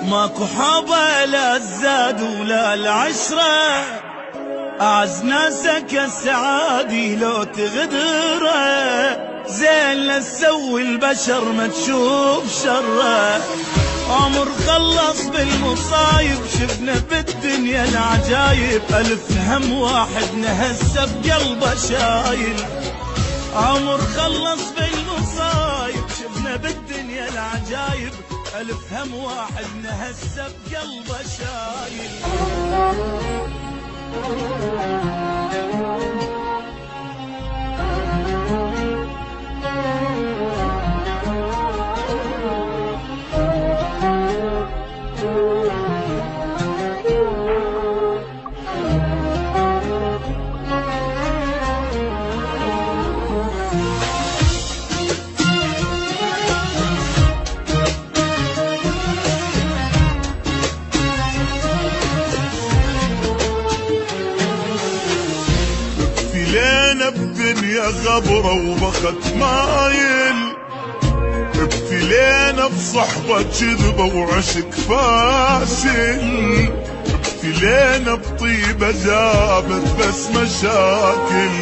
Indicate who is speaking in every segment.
Speaker 1: ماكو حابة لا الزاد ولا العشرة، أعز ناسك السعادي لو تغدره، زين لا تسوي البشر ما تشوف شره. عمر خلص بالمصايب، شفنا بالدنيا العجايب، ألف هم واحد نهسه بقلبه شايل. عمر خلص بالمصايب، شفنا بالدنيا العجايب، ألف هم واحد نهسه بقلبه شايل.
Speaker 2: ابتلينا بدنيا غبرة وبخت مايل، ابتلينا بصحبة كذبة وعشق فاشل، ابتلينا بطيبة جابت بس مشاكل.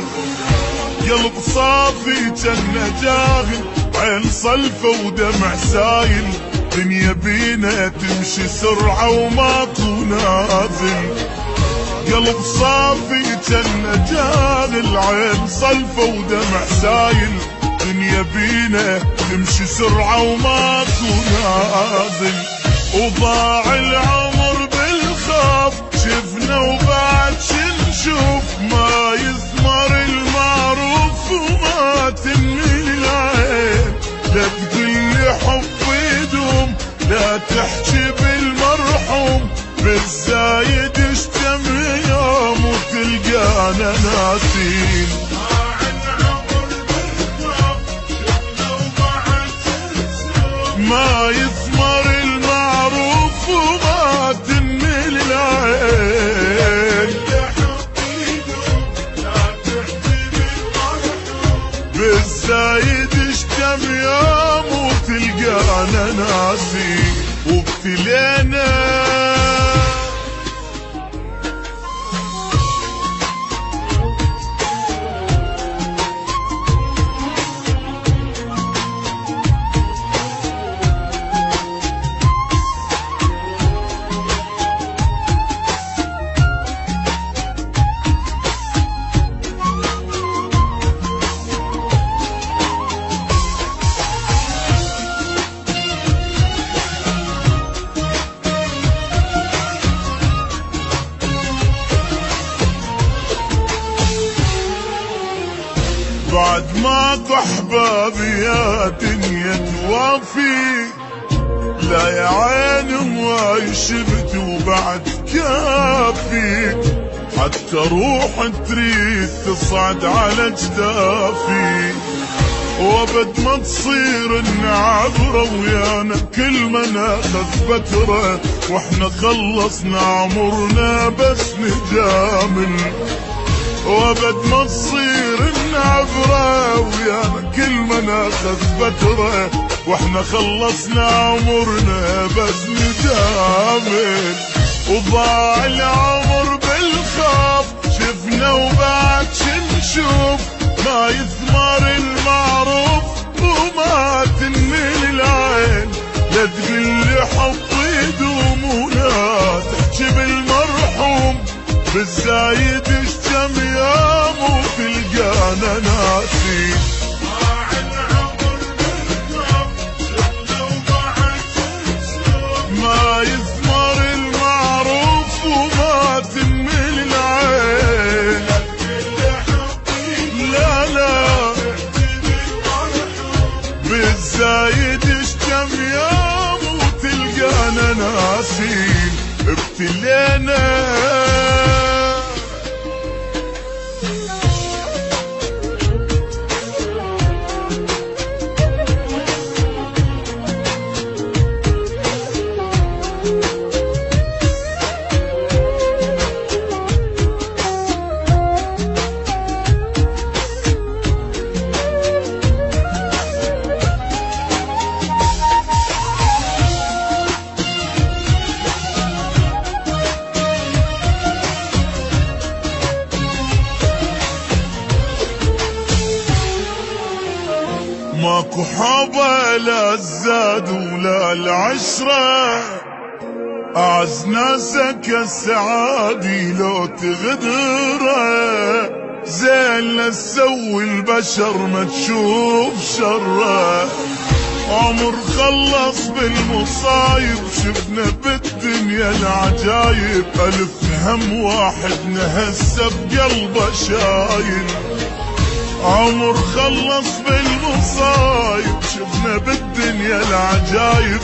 Speaker 2: قلب صافي جنة جاهل، عين صلفة ودمع سايل، دنيا بينا تمشي سرعة وماكو نازل. قلب صافي جنة جاهل، عين صلفة ودمع سايل، دنيا بينا تمشي سرعة وماكو نازل. وضاع العمر بالخوف، شفنا وبعد شنشوف، ما يثمر المعروف وما تنمي العين. لا تقلي حب يدوم، لا تحكي بالمرحوم، بالزايد اشتم يوم وتلقانا ناسين. ما يثمر المعروف وما تنمي العين. بالزايد اشتم يوم وتلقانا ناسين. وابتلينا بعد ماكو احبابي يا دنيا توافي، لا يا عيني هواي شبت وبعد كافي، حتى روح تريد تصعد على جدافي. وابد ما تصير النعبرة ويانا كل ما ناخذ فترة، واحنا خلصنا عمرنا بس نجامل. وابد ما تصير النعبرة ويانا كل ما ناخذ فترة، واحنا خلصنا عمرنا بس نجامل. وضاع العمر بالخوف، شفنا وبعد شنشوف، ما يثمر المعروف وما تنمي العين. لا تقلي حب يدوم ولا تحكي بالمرحوم، بالزايد اشتم يوم وتلقانا ناسين. ما يثمر المعروف وما تنمي العين. لا لا بالزايد اشتم يوم وتلقانا ناسين. ابتلينا وحبه لا الزاد ولا العشرة، أعز ناسك السعادي لو تغدره، زين لا تسوي البشر ما تشوف شره. عمر خلص بالمصايب، شفنا بالدنيا العجايب، ألف هم واحد نهسه بقلبه شايل. عمر خلص بالمصايب، شفنا بالدنيا العجايب،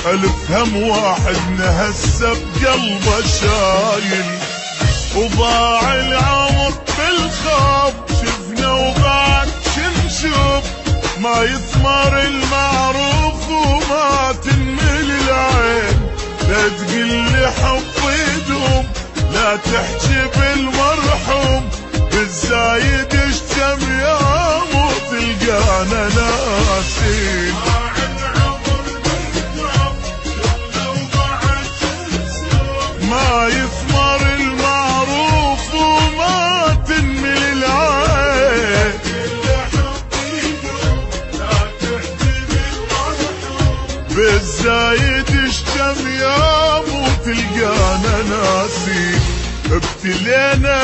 Speaker 2: ألف هم واحد نهسه بقلبه شايل. وضاع العمر بالخوف، شفنا وبعد شنشوف، ما يثمر المعروف وما تنمل العين. لا تقلي حب يدوم، لا تحكي بالمرحوم، بالزايد اشتم يوم وتلقانا ناسين. ما يثمر المعروف وما تنمل العين. بالزايد اشتم يوم وتلقانا ناسين. ابتلينا